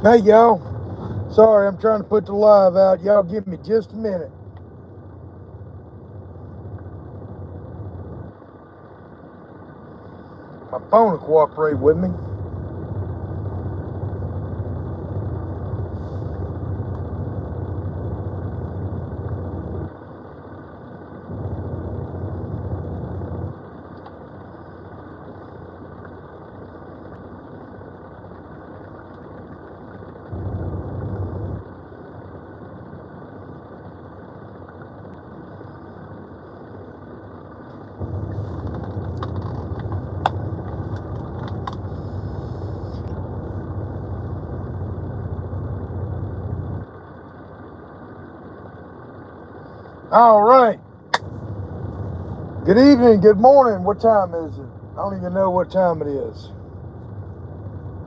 Hey, y'all. Sorry, I'm trying to put the live out. Y'all give me just a minute. My phone will cooperate with me. All right. Good evening, good morning. What time is it? I don't even know what time it is.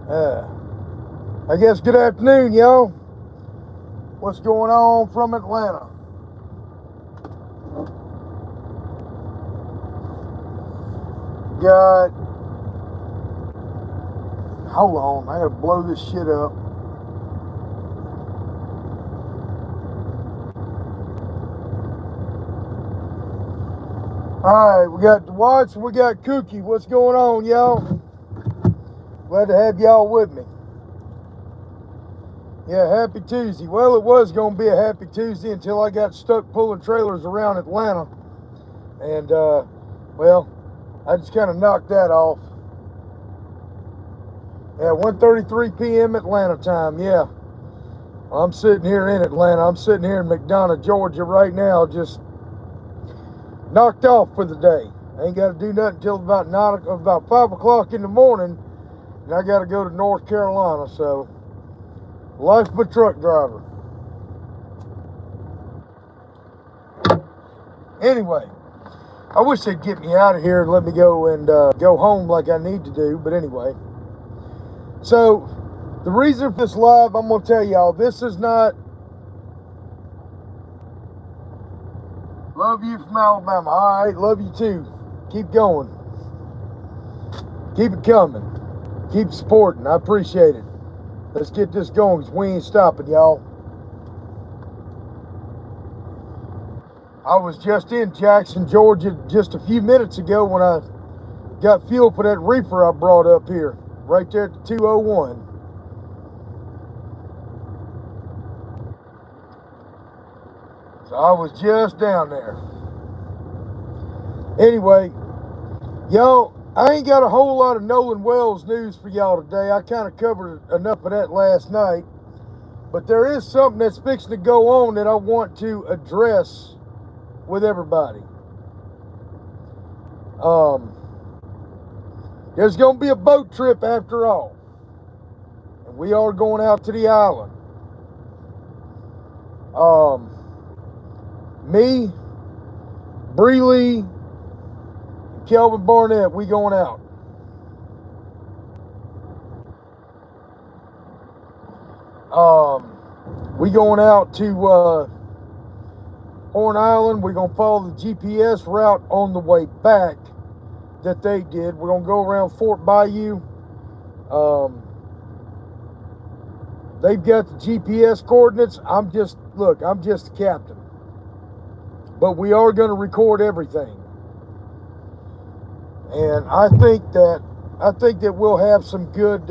I guess good afternoon, y'all. What's going on from Atlanta? Got... Hold on, I gotta blow this shit up. Alright, we got the Watts and we got Cookie. What's going on, y'all? Glad to have y'all with me. Yeah, happy Tuesday. Well, it was going to be a happy Tuesday until I got stuck pulling trailers around Atlanta. And, well, I just kind of knocked that off. Yeah, 1:33 p.m. Atlanta time, yeah. I'm sitting here in Atlanta. I'm sitting here in McDonough, Georgia right now, just knocked off for the day. I ain't got to do nothing until about 5 o'clock in the morning, and I got to go to North Carolina, so life of a truck driver. Anyway, I wish they'd get me out of here and let me go and go home like I need to do, but anyway. So, the reason for this live, I'm going to tell y'all, this is not... Love you from Alabama. All right, love you too. Keep going. Keep it coming. Keep supporting. I appreciate it. Let's get this going because we ain't stopping, y'all. I was just in Jackson, Georgia just a few minutes ago when I got fuel for that reefer I brought up here. Right there at the 201. So I was just down there. Anyway, y'all, I ain't got a whole lot of Nolan Wells news for y'all today. I kind of covered enough of that last night. But there is something that's fixing to go on that I want to address with everybody. There's going to be a boat trip after all. And we are going out to the island. Me, Bree Lee, and Kelvin Barnett, we going out. We going out to Horn Island. We're going to follow the GPS route on the way back that they did. We're going to go around Fort Bayou. They've got the GPS coordinates. I'm just the captain. But we are going to record everything. And I think that we'll have some good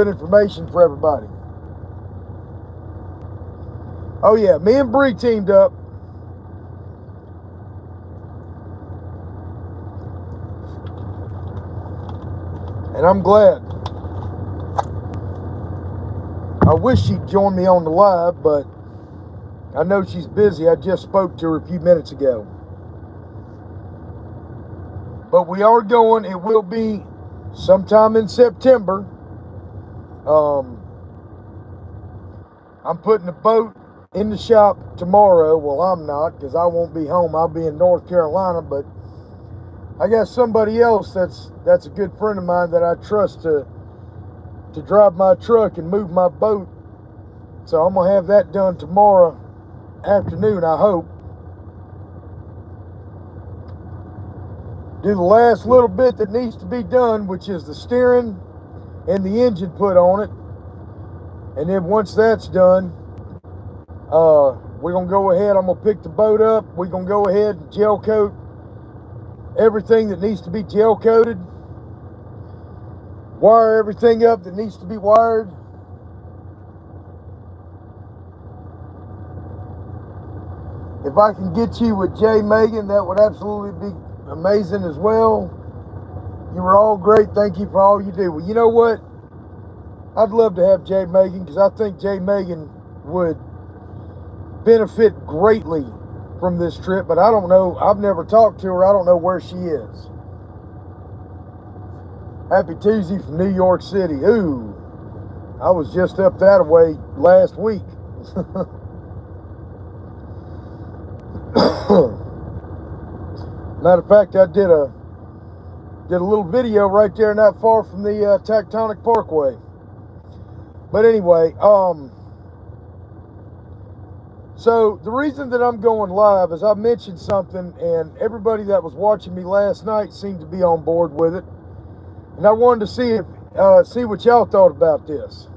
information for everybody. Oh yeah, me and Bree teamed up. And I'm glad. I wish she'd join me on the live, but I know she's busy. I just spoke to her a few minutes ago. But we are going. It will be sometime in September. I'm putting the boat in the shop tomorrow. Well, I'm not, because I won't be home. I'll be in North Carolina, but I got somebody else that's a good friend of mine that I trust to drive my truck and move my boat. So I'm going to have that done tomorrow afternoon, I hope. Do the last little bit that needs to be done, which is the steering and the engine put on it. And then once that's done, we're going to go ahead. I'm going to pick the boat up. We're going to go ahead and gel coat everything that needs to be gel coated. Wire everything up that needs to be wired. If I can get you with Jay Megan, that would absolutely be amazing as well. You were all great. Thank you for all you do. Well, you know what? I'd love to have Jay Megan, because I think Jay Megan would benefit greatly from this trip, but I don't know. I've never talked to her. I don't know where she is. Happy Tuesday from New York City. Ooh, I was just up that way last week. Matter of fact, I did a little video right there, not far from the Tectonic Parkway. But anyway, so the reason that I'm going live is I mentioned something, and everybody that was watching me last night seemed to be on board with it. And I wanted to see what y'all thought about this.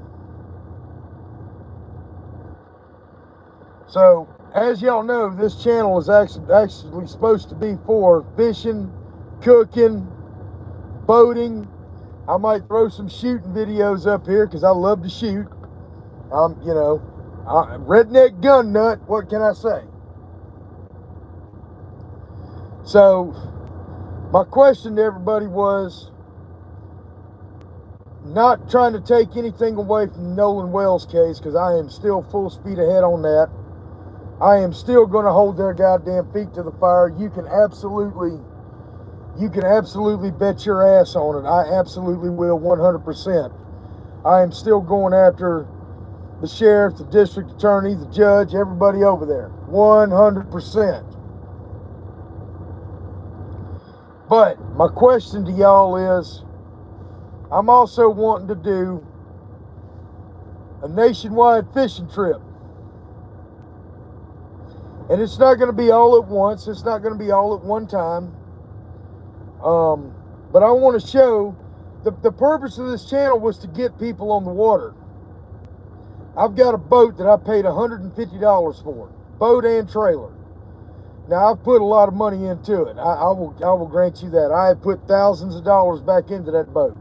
So, as y'all know, this channel is actually supposed to be for fishing, cooking, boating. I might throw some shooting videos up here because I love to shoot. You know, redneck gun nut, what can I say? So, my question to everybody was, not trying to take anything away from the Nolan Wells case, because I am still full speed ahead on that. I am still going to hold their goddamn feet to the fire. You can absolutely bet your ass on it. I absolutely will, 100%. I am still going after the sheriff, the district attorney, the judge, everybody over there, 100%. But my question to y'all is, I'm also wanting to do a nationwide fishing trip. And it's not going to be all at once. It's not going to be all at one time. But I want to show, the purpose of this channel was to get people on the water. I've got a boat that I paid $150 for, boat and trailer. Now, I've put a lot of money into it. I will grant you that. I have put thousands of dollars back into that boat.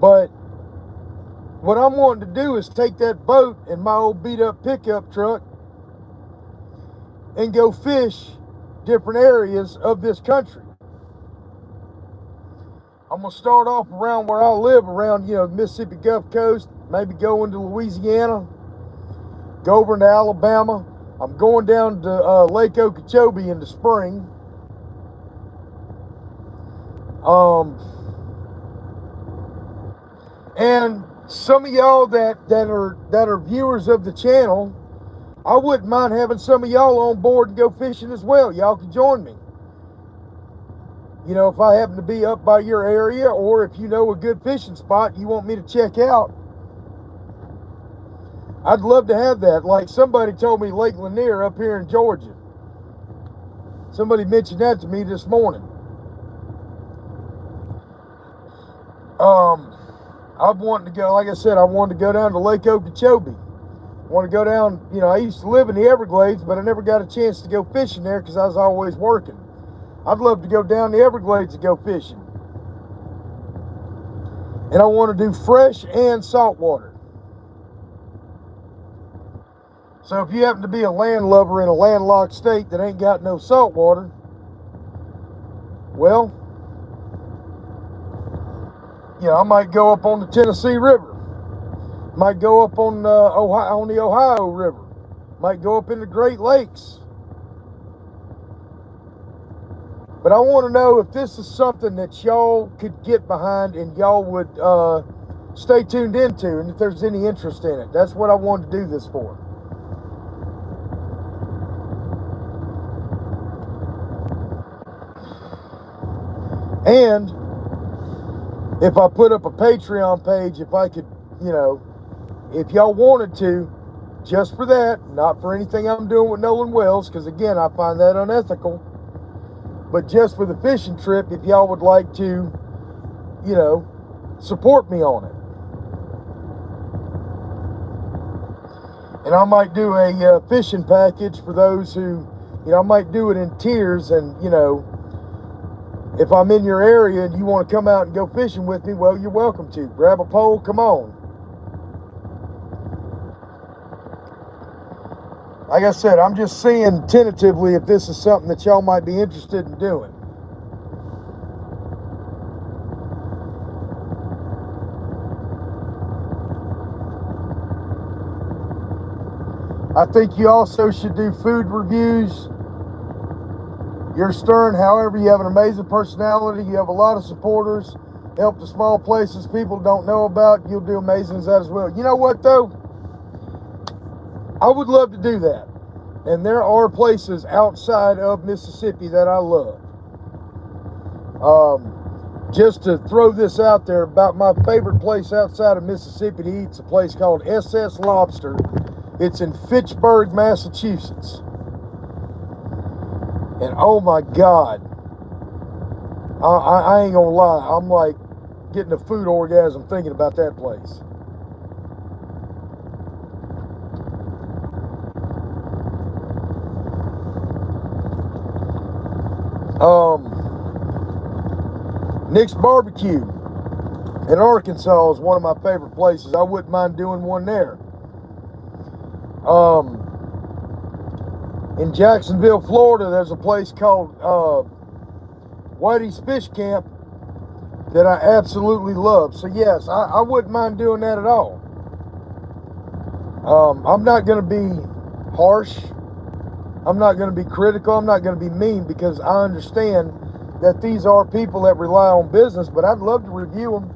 But what I'm wanting to do is take that boat and my old beat up pickup truck and go fish different areas of this country. I'm going to start off around where I live, around, you know, Mississippi Gulf Coast, maybe go into Louisiana, go over into Alabama. I'm going down to Lake Okeechobee in the spring. And some of y'all that are viewers of the channel, I wouldn't mind having some of y'all on board and go fishing as well. Y'all can join me. You know, if I happen to be up by your area, or if you know a good fishing spot you want me to check out, I'd love to have that. Like somebody told me Lake Lanier up here in Georgia. Somebody mentioned that to me this morning. I'm wanting to go, like I said, I wanted to go down to Lake Okeechobee. I want to go down, you know, I used to live in the Everglades, but I never got a chance to go fishing there because I was always working. I'd love to go down the Everglades to go fishing. And I want to do fresh and salt water. So if you happen to be a landlubber in a landlocked state that ain't got no salt water, well, you know, I might go up on the Tennessee River. Might go up on the Ohio River. Might go up in the Great Lakes. But I want to know if this is something that y'all could get behind and y'all would stay tuned into, and if there's any interest in it. That's what I wanted to do this for. And if I put up a Patreon page, if I could, you know, if y'all wanted to, just for that, not for anything I'm doing with Nolan Wells, because again, I find that unethical, but just for the fishing trip, if y'all would like to, you know, support me on it. And I might do a fishing package for those who, I might do it in tiers. And, if I'm in your area and you want to come out and go fishing with me, well, you're welcome to. Grab a pole, come on. Like I said, I'm just seeing tentatively if this is something that y'all might be interested in doing. I think you also should do food reviews. You're stern, however, you have an amazing personality. You have a lot of supporters. Help the small places people don't know about. You'll do amazing as that as well. You know what, though? I would love to do that. And there are places outside of Mississippi that I love. Just to throw this out there, about my favorite place outside of Mississippi to eat is a place called SS Lobster. It's in Fitchburg, Massachusetts. And oh my God, I ain't gonna lie, I'm like getting a food orgasm thinking about that place. Nick's Barbecue in Arkansas is one of my favorite places. I wouldn't mind doing one there. In Jacksonville, Florida, there's a place called Whitey's Fish Camp that I absolutely love. So yes, I wouldn't mind doing that at all. I'm not going to be harsh. I'm not going to be critical. I'm not going to be mean, because I understand that these are people that rely on business, but I'd love to review them.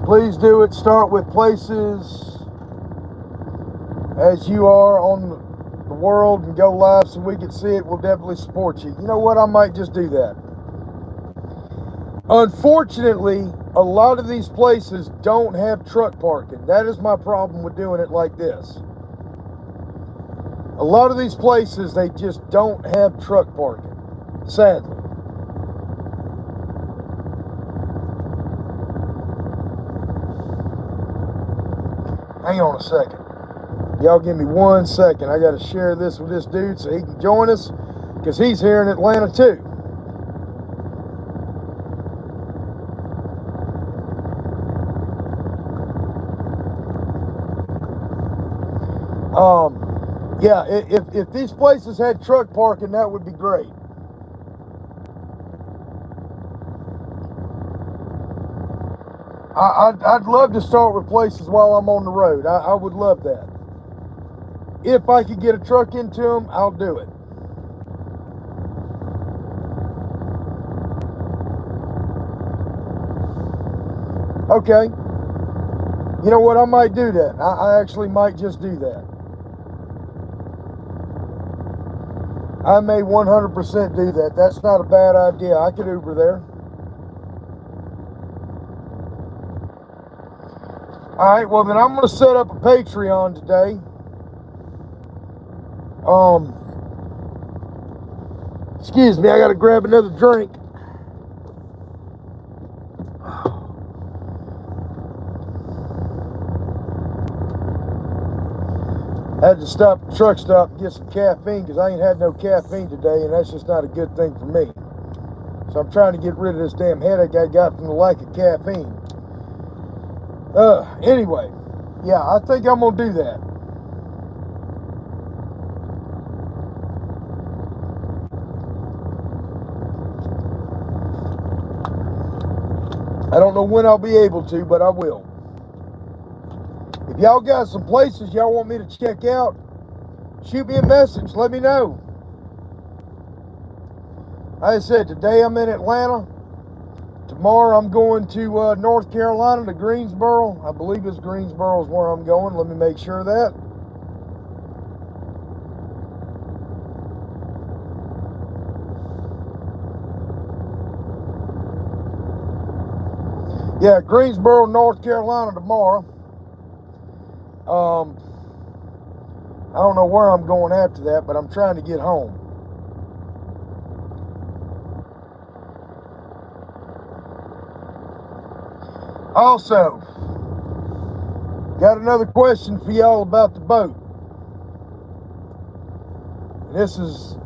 Please do it. Start with places as you are on the world and go live so we can see it. We'll definitely support you. You know what? I might just do that. Unfortunately, a lot of these places don't have truck parking. That is my problem with doing it like this. A lot of these places, they just don't have truck parking, sadly. Hang on a second. Y'all give me 1 second. I got to share this with this dude so he can join us, because he's here in Atlanta too. Yeah, if these places had truck parking, that would be great. I'd love to start with places while I'm on the road. I would love that. If I could get a truck into them, I'll do it. Okay. You know what? I might do that. I actually might just do that. I may 100% do that. That's not a bad idea. I could Uber there. All right, well then I'm going to set up a Patreon today. Excuse me, I got to grab another drink. I had to stop at the truck stop and get some caffeine, because I ain't had no caffeine today, and that's just not a good thing for me. So I'm trying to get rid of this damn headache I got from the lack of caffeine. Anyway, yeah, I think I'm gonna do that. I don't know when I'll be able to, but I will. If y'all got some places y'all want me to check out, shoot me a message. Let me know. Like I said, today I'm in Atlanta. Tomorrow I'm going to North Carolina, to Greensboro. I believe it's Greensboro is where I'm going. Let me make sure of that. Yeah, Greensboro, North Carolina tomorrow. I don't know where I'm going after that, but I'm trying to get home. Also, got another question for y'all about the boat. This is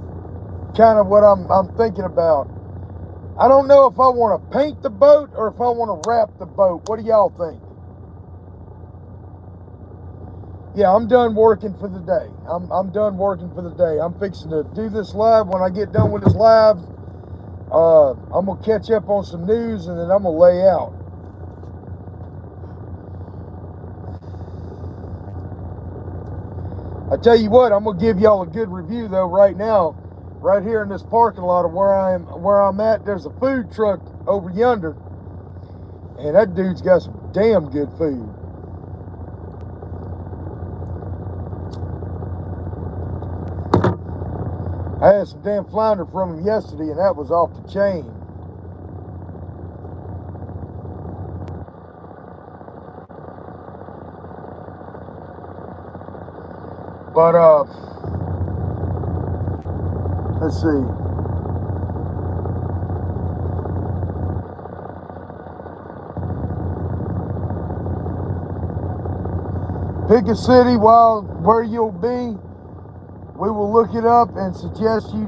kind of what I'm thinking about. I don't know if I want to paint the boat or if I want to wrap the boat. What do y'all think? Yeah, I'm done working for the day. I'm done working for the day. I'm fixing to do this live. When I get done with this live, I'm going to catch up on some news and then I'm going to lay out. I tell you what, I'm going to give y'all a good review though right now. Right here in this parking lot of where I'm at, there's a food truck over yonder. And that dude's got some damn good food. I had some damn flounder from him yesterday, and that was off the chain. But, let's see. Pick a city where you'll be. We will look it up and suggest you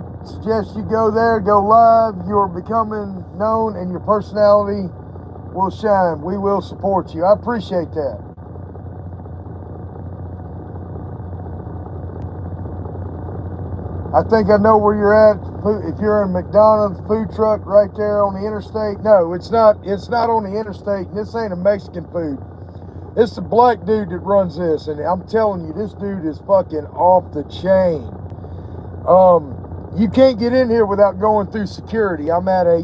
go there, go live. You're becoming known and your personality will shine. We will support you. I appreciate that. I think I know where you're at. If you're in McDonald's food truck right there on the interstate. No, it's not on the interstate, and this ain't a Mexican food. It's the black dude that runs this, and I'm telling you, this dude is fucking off the chain. You can't get in here without going through security. I'm at a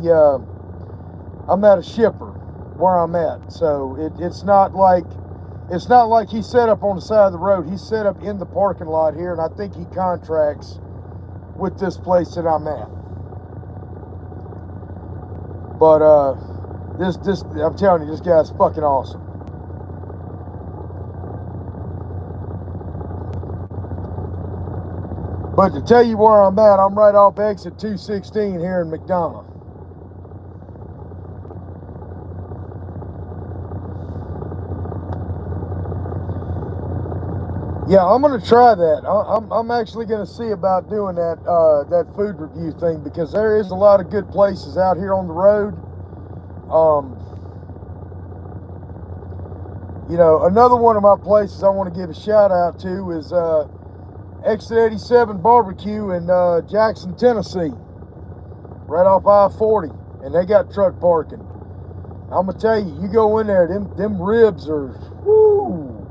shipper where I'm at, so it's not like he's set up on the side of the road. He's set up in the parking lot here, and I think he contracts with this place that I'm at. But this I'm telling you, this guy's fucking awesome. But to tell you where I'm at, I'm right off exit 216 here in McDonough. Yeah, I'm gonna try that. I'm actually gonna see about doing that food review thing, because there is a lot of good places out here on the road. You know, another one of my places I want to give a shout out to is Exit 87 Barbecue in Jackson, Tennessee, right off I-40, and they got truck parking. I'm gonna tell you, you go in there, them ribs are, whoo,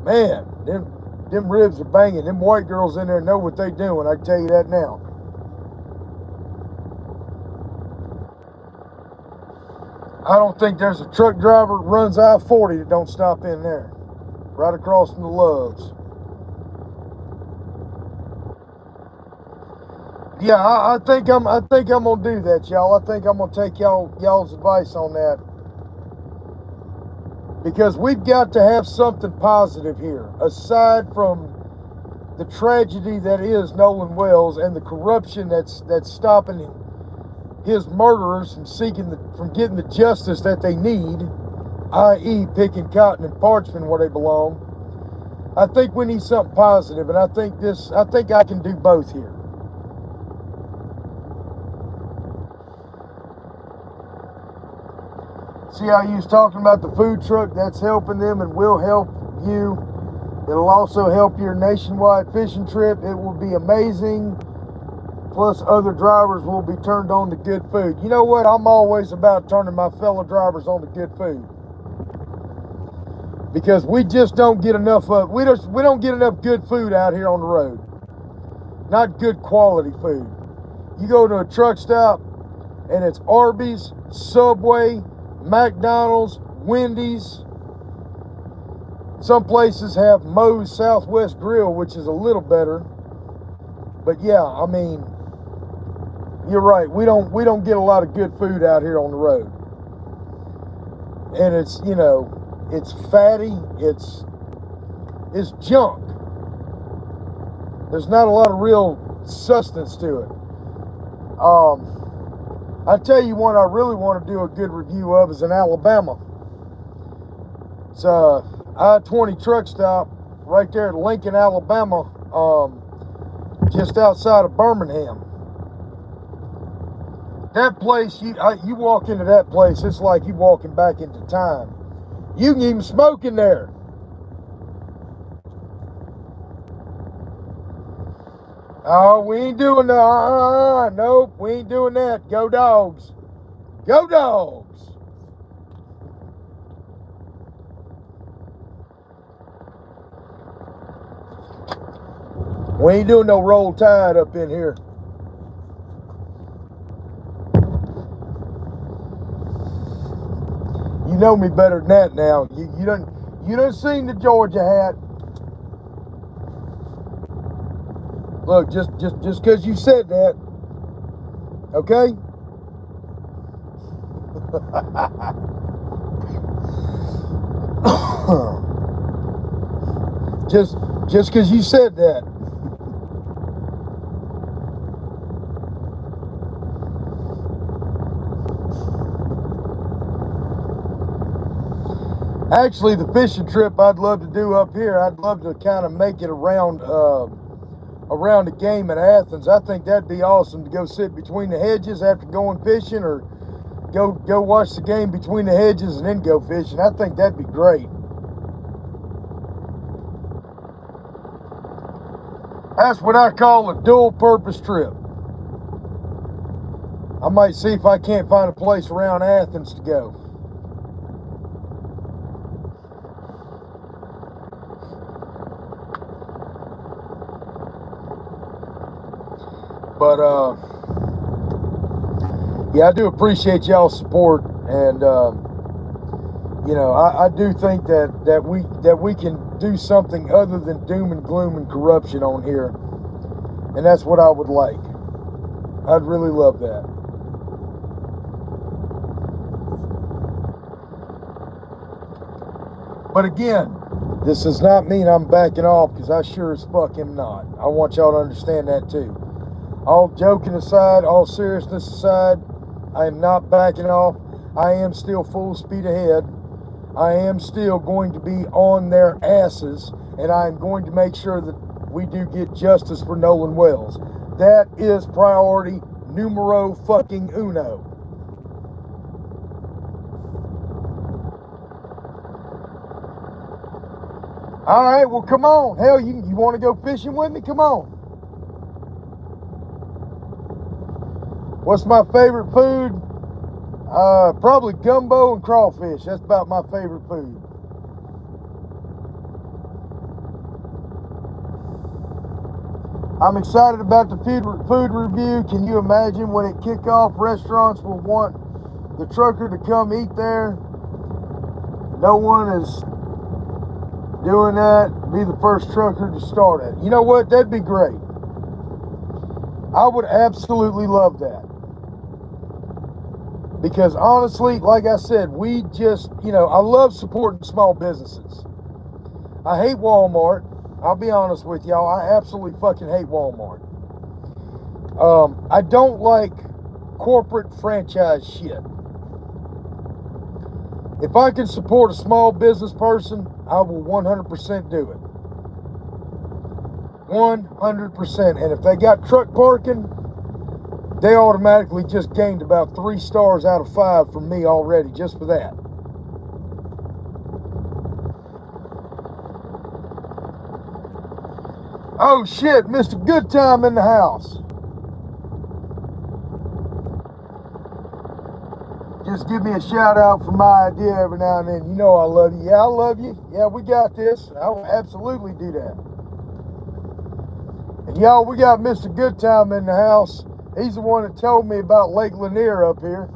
man, them ribs are banging. Them white girls in there know what they doing. I can tell you that now. I don't think there's a truck driver that runs I-40 that don't stop in there, right across from the Loves. Yeah, I think I'm gonna do that, y'all. I think I'm gonna take y'all's advice on that, because we've got to have something positive here, aside from the tragedy that is Nolan Wells and the corruption that's stopping his murderers from getting the justice that they need, i.e., picking cotton and parchment where they belong. I think we need something positive, and I think I can do both here. See how you was talking about the food truck? That's helping them and will help you. It'll also help your nationwide fishing trip. It will be amazing. Plus, other drivers will be turned on to good food. You know what? I'm always about turning my fellow drivers on to good food, because we just don't get enough of. We don't get enough good food out here on the road. Not good quality food. You go to a truck stop, and it's Arby's, Subway, McDonald's, Wendy's. Some places have Moe's Southwest Grill, which is a little better. But yeah, I mean, you're right. We don't get a lot of good food out here on the road. And it's, you know, it's fatty, it's junk. There's not a lot of real substance to it. I tell you one I really want to do a good review of is in Alabama. It's I-20 truck stop right there in Lincoln, Alabama, just outside of Birmingham. That place, you walk into that place, it's like you walking back into time. You can even smoke in there. Oh, we ain't doing that. Nope, we ain't doing that. Go Dogs. Go Dogs. We ain't doing no Roll Tide up in here. You know me better than that now. You done seen the Georgia hat. Look, just because you said that, okay? just because you said that. Actually, the fishing trip I'd love to do up here, I'd love to kind of make it around the game at Athens. I think that'd be awesome to go sit between the hedges after going fishing, or go watch the game between the hedges and then go fishing. I think that'd be great. That's what I call a dual purpose trip. I might see if I can't find a place around Athens to go. But yeah, I do appreciate y'all's support, and you know, I do think that we can do something other than doom and gloom and corruption on here, and that's what I would like. I'd really love that. But again, this does not mean I'm backing off, because I sure as fuck am not. I want y'all to understand that too. All joking aside, all seriousness aside, I am not backing off. I am still full speed ahead. I am still going to be on their asses, and I am going to make sure that we do get justice for Nolan Wells. That is priority numero fucking uno. All right, well, come on. Hell, you want to go fishing with me? Come on. What's my favorite food? Probably gumbo and crawfish. That's about my favorite food. I'm excited about the food review. Can you imagine when it kick off, restaurants will want the trucker to come eat there? No one is doing that. Be the first trucker to start it. You know what? That'd be great. I would absolutely love that. Because honestly, like I said, we just, you know, I love supporting small businesses. I hate Walmart. I'll be honest with y'all. I absolutely fucking hate Walmart. I don't like corporate franchise shit. If I can support a small business person, I will 100% do it. 100%. And if they got truck parking, they automatically just gained about 3 stars out of 5 from me already, just for that. Oh shit, Mr. Good Time in the house. Just give me a shout out for my idea every now and then. You know I love you. Yeah, I love you. Yeah, we got this. I will absolutely do that. And y'all, we got Mr. Good Time in the house. He's the one that told me about Lake Lanier up here.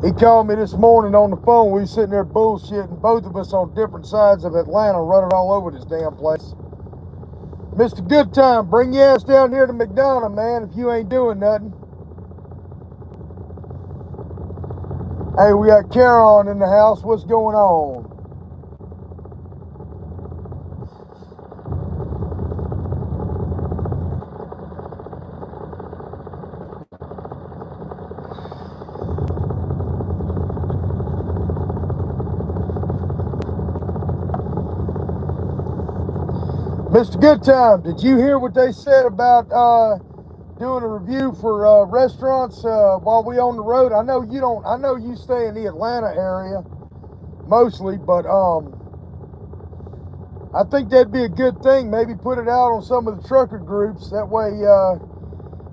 He called me this morning on the phone. We was sitting there bullshitting, both of us on different sides of Atlanta, running all over this damn place. Mr. Good Time, bring your ass down here to McDonough, man, if you ain't doing nothing. Hey, we got Caron in the house. What's going on? Mr. Goodtime, did you hear what they said about doing a review for restaurants while we on the road? I know you don't. I know you stay in the Atlanta area mostly, but I think that'd be a good thing. Maybe put it out on some of the trucker groups. That way,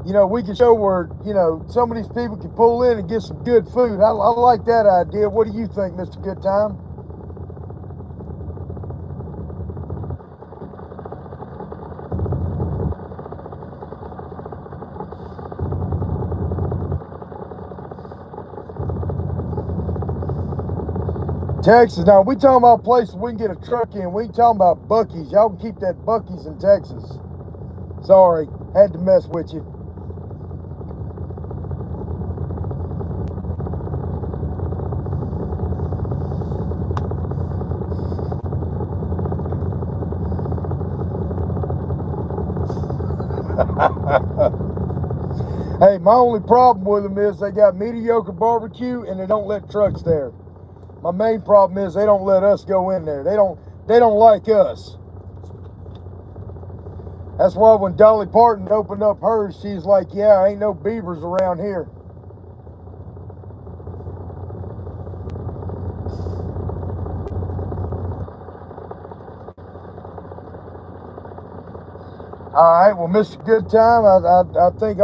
you know, we can show where, you know, some of these people can pull in and get some good food. I like that idea. What do you think, Mr. Goodtime? Texas. Now, we talking about places we can get a truck in. We ain't talking about Buc-ee's. Y'all can keep that Buc-ee's in Texas. Sorry, had to mess with you. Hey, my only problem with them is they got mediocre barbecue and they don't let trucks there. My main problem is they don't let us go in there. They don't like us. That's why when Dolly Parton opened up hers, she's like, yeah, ain't no beavers around here. All right, well, Mr. Goodtime, I think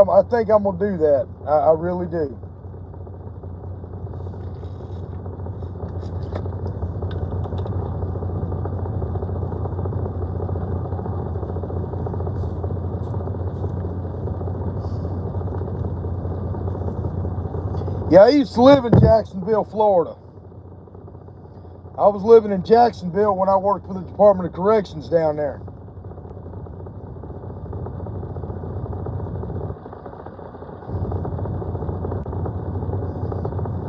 I'm gonna do that. I really do. Yeah, I used to live in Jacksonville, Florida. I was living in Jacksonville when I worked for the Department of Corrections down there.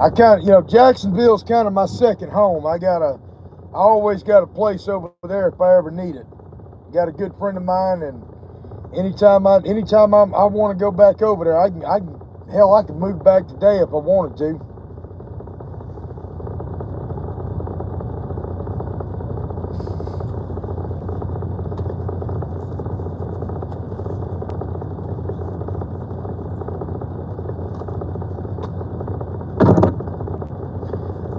I kind of, you know, Jacksonville's kind of my second home. I always got a place over there if I ever need it. Got a good friend of mine, and anytime I want to go back over there, I can move back today if I wanted to.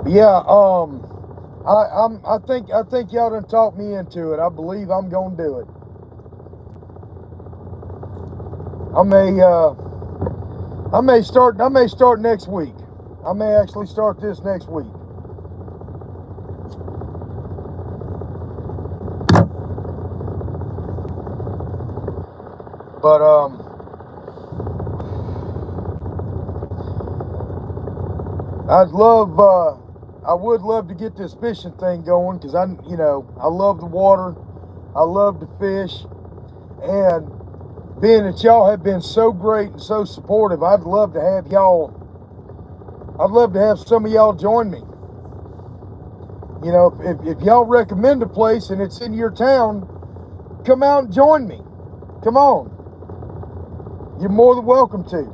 Yeah, I think y'all done talked me into it. I believe I'm gonna do it. I may start next week. I may actually start this next week. But I would love to get this fishing thing going, because I love the water, I love to fish, and being that y'all have been so great and so supportive, I'd love to have some of y'all join me. You know, if y'all recommend a place and it's in your town, come out and join me. Come on. You're more than welcome to.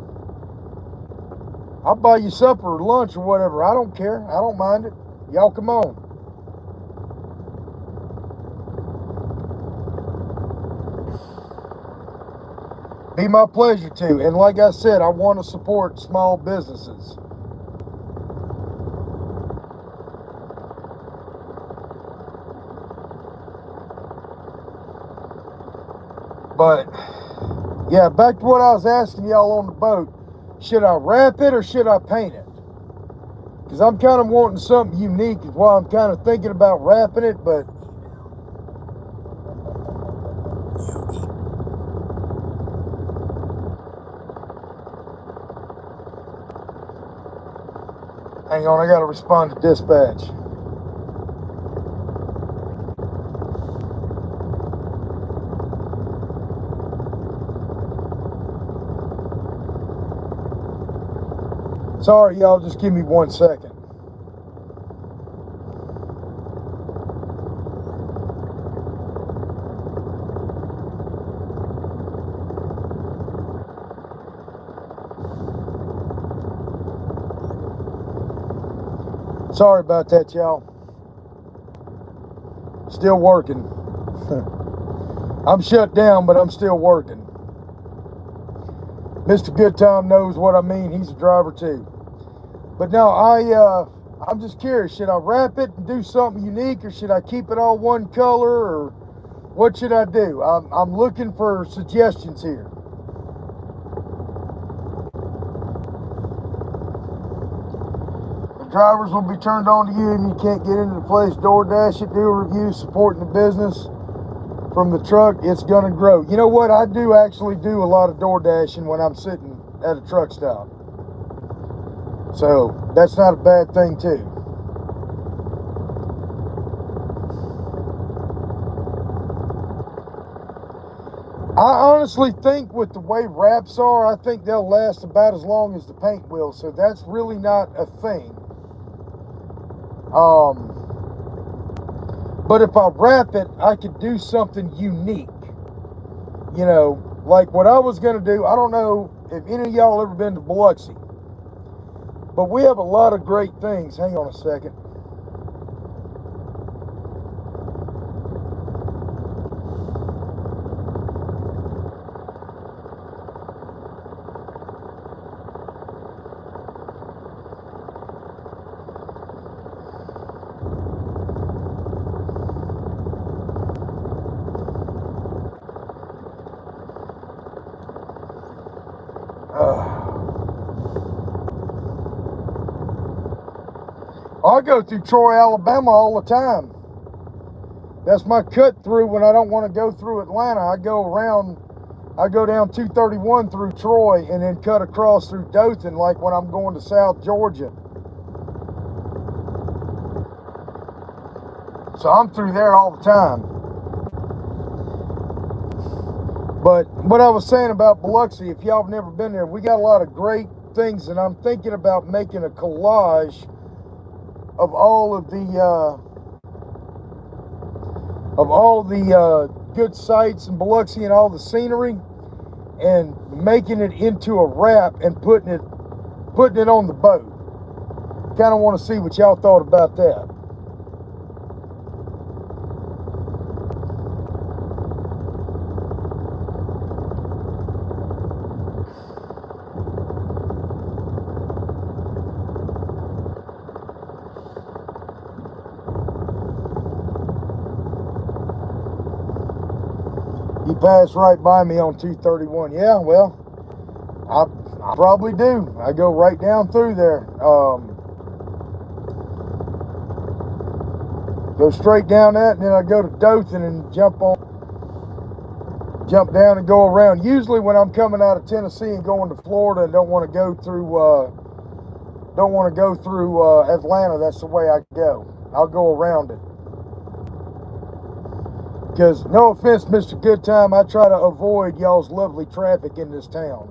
I'll buy you supper or lunch or whatever. I don't care. I don't mind it. Y'all come on. Be my pleasure to. And like I said, I want to support small businesses. But yeah, back to what I was asking y'all on the boat. Should I wrap it or should I paint it? Because I'm kind of wanting something unique, is why I'm kind of thinking about wrapping it, but hang on, I got to respond to dispatch. Sorry, y'all, just give me 1 second. Sorry about that, y'all. Still working. I'm shut down, but I'm still working. Mr. Good Time knows what I mean. He's a driver too. But no, I'm just curious. Should I wrap it and do something unique, or should I keep it all one color, or what should I do? I'm looking for suggestions here. The drivers will be turned on to you, and you can't get into the place. DoorDash it, do a review, supporting the business from the truck. It's gonna grow. You know what? I do actually do a lot of door dashing when I'm sitting at a truck stop, so that's not a bad thing too. I honestly think with the way wraps are, I think they'll last about as long as the paint will, so that's really not a thing. But if I wrap it, I could do something unique. You know, like what I was going to do. I don't know if any of y'all ever been to Biloxi, but we have a lot of great things. Hang on a second. I go through Troy, Alabama all the time. That's my cut through when I don't want to go through Atlanta. I go down 231 through Troy and then cut across through Dothan, like when I'm going to South Georgia. So I'm through there all the time. But what I was saying about Biloxi, if y'all have never been there, we got a lot of great things, and I'm thinking about making a collage of all the good sights in Biloxi and all the scenery, and making it into a wrap and putting it on the boat. Kind of want to see what y'all thought about that. You pass right by me on 231. Yeah, well, I probably do. I go right down through there. Go straight down that, and then I go to Dothan and jump down and go around. Usually when I'm coming out of Tennessee and going to Florida and don't want to go through Atlanta, that's the way I go. I'll go around it. Because, no offense, Mr. Good Time, I try to avoid y'all's lovely traffic in this town.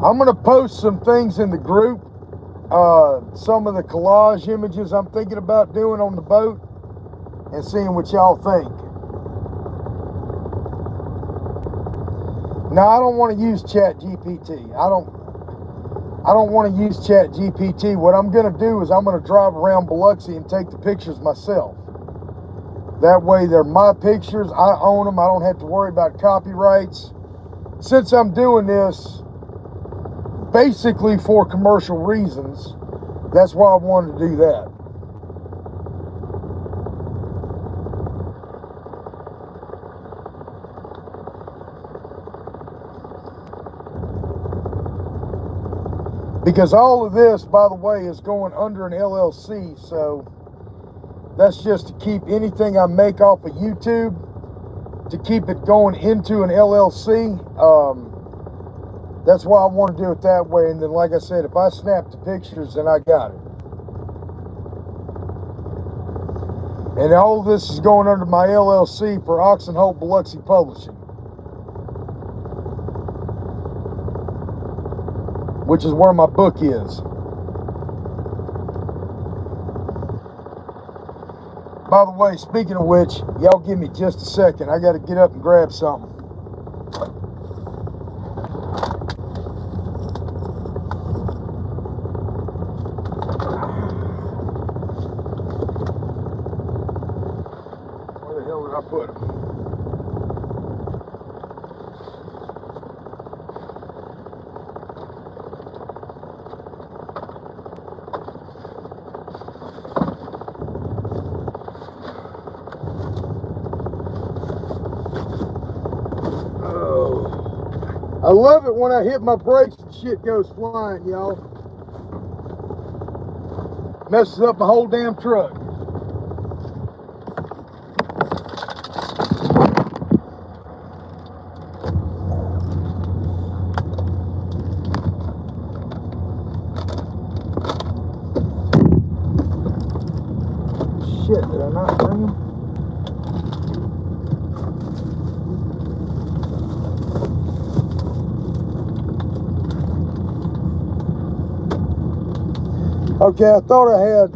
I'm going to post some things in the group. Some of the collage images I'm thinking about doing on the boat, and seeing what y'all think. Now, I don't want to use ChatGPT. I don't want to use ChatGPT. What I'm going to do is I'm going to drive around Biloxi and take the pictures myself. That way, they're my pictures. I own them. I don't have to worry about copyrights. Since I'm doing this basically for commercial reasons, that's why I wanted to do that. Because all of this, by the way, is going under an LLC, so that's just to keep anything I make off of YouTube, to keep it going into an LLC. That's why I want to do it that way. And then, like I said, if I snap the pictures, then I got it. And all of this is going under my LLC for Oksenholt Biloxi Publishing, which is where my book is. By the way, speaking of which, y'all give me just a second. I got to get up and grab something. Where the hell did I put them? I love it when I hit my brakes and shit goes flying, y'all. Messes up my whole damn truck. Shit, did I not bring them? Okay, I thought I had.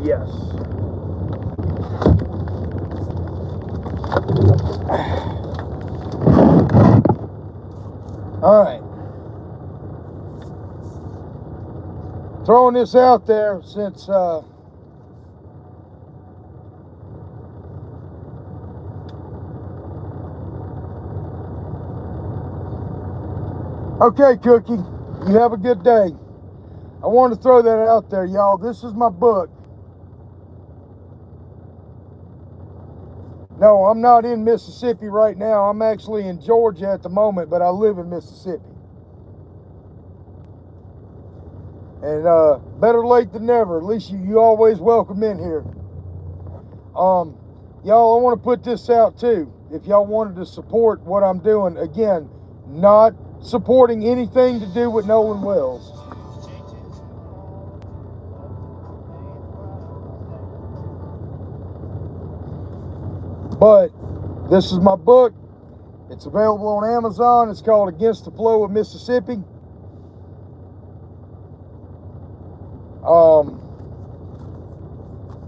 Yes. All right. Throwing this out there since okay, Cookie, you have a good day. I wanted to throw that out there, y'all. This is my book. No, I'm not in Mississippi right now. I'm actually in Georgia at the moment, but I live in Mississippi. And better late than never. At least you always welcome in here. Y'all, I want to put this out too. If y'all wanted to support what I'm doing, again, not supporting anything to do with Nolan Wells. But this is my book. It's available on Amazon. It's called Against the Flow of Mississippi.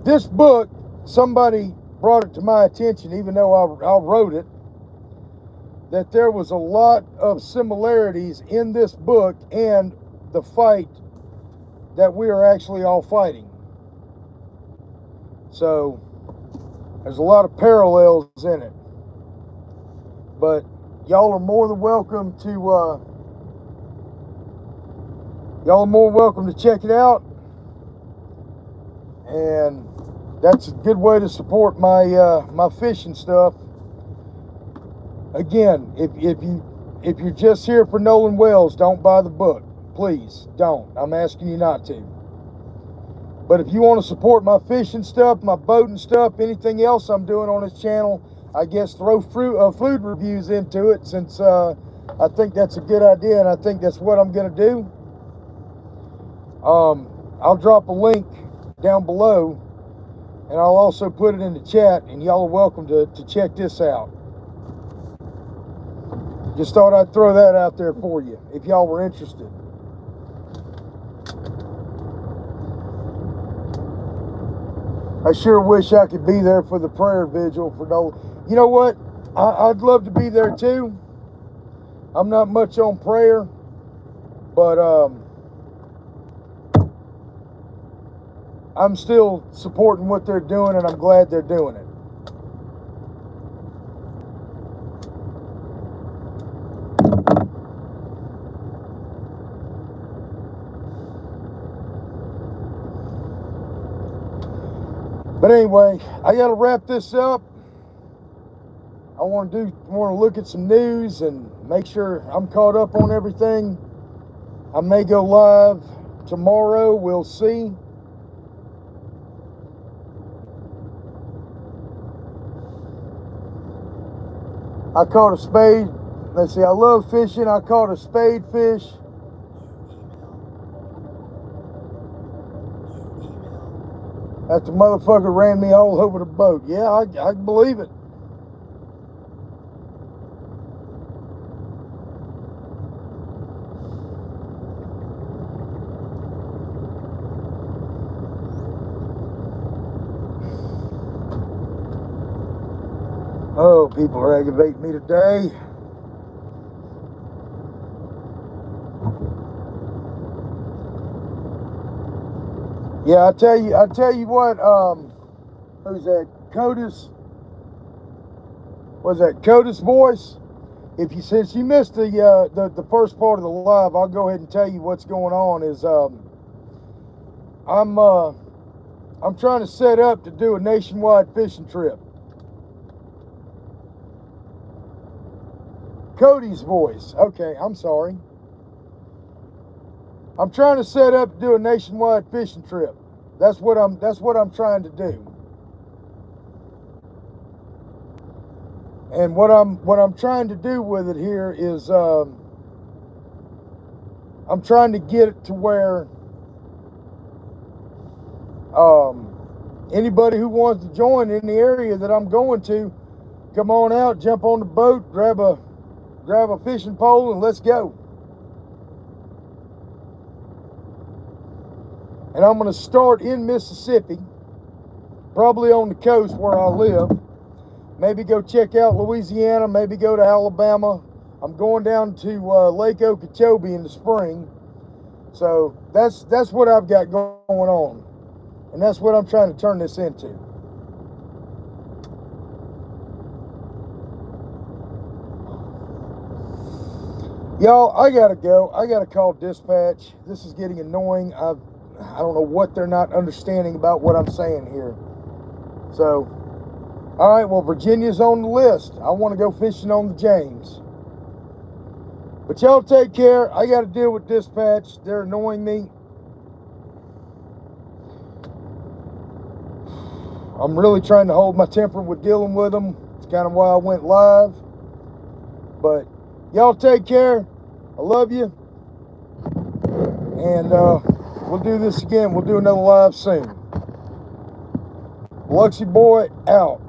This book, somebody brought it to my attention, even though I wrote it, that there was a lot of similarities in this book and the fight that we are actually all fighting. So there's a lot of parallels in it. But y'all are more than welcome to check it out. And that's a good way to support my my fishing stuff. Again, if you're just here for Nolan Wells, don't buy the book. Please don't. I'm asking you not to. But if you want to support my fishing stuff, my boating stuff, anything else I'm doing on this channel, I guess throw food reviews into it, since I think that's a good idea, and I think that's what I'm going to do. I'll drop a link down below, and I'll also put it in the chat, and y'all are welcome to check this out. Just thought I'd throw that out there for you, if y'all were interested. I sure wish I could be there for the prayer vigil for Nolan. You know what? I'd love to be there too. I'm not much on prayer, but I'm still supporting what they're doing, and I'm glad they're doing it. But anyway, I got to wrap this up. I want to look at some news and make sure I'm caught up on everything. I may go live tomorrow. We'll see. I caught a spade. Let's see, I love fishing. I caught a spade fish. That the motherfucker ran me all over the boat. Yeah, I can believe it. Oh, people are aggravating me today. Yeah, I tell you what, who's that? Codis, was that Codis voice? Since you missed the first part of the live, I'll go ahead and tell you what's going on. Is I'm trying to set up to do a nationwide fishing trip. Cody's voice. Okay, I'm sorry. I'm trying to set up to do a nationwide fishing trip. That's what I'm trying to do. And what I'm trying to do with it here is I'm trying to get it to where anybody who wants to join in the area that I'm going to, come on out, jump on the boat, grab a fishing pole, and let's go. And I'm going to start in Mississippi, probably on the coast where I live. Maybe go check out Louisiana, maybe go to Alabama. I'm going down to Lake Okeechobee in the spring. So that's what I've got going on. And that's what I'm trying to turn this into. Y'all, I gotta go. I gotta call dispatch. This is getting annoying. I don't know what they're not understanding about what I'm saying here. So, all right, well, Virginia's on the list. I want to go fishing on the James. But y'all take care. I got to deal with dispatch. They're annoying me. I'm really trying to hold my temper with dealing with them. It's kind of why I went live. But y'all take care. I love you. And we'll do this again. We'll do another live soon. Biloxi Boy out.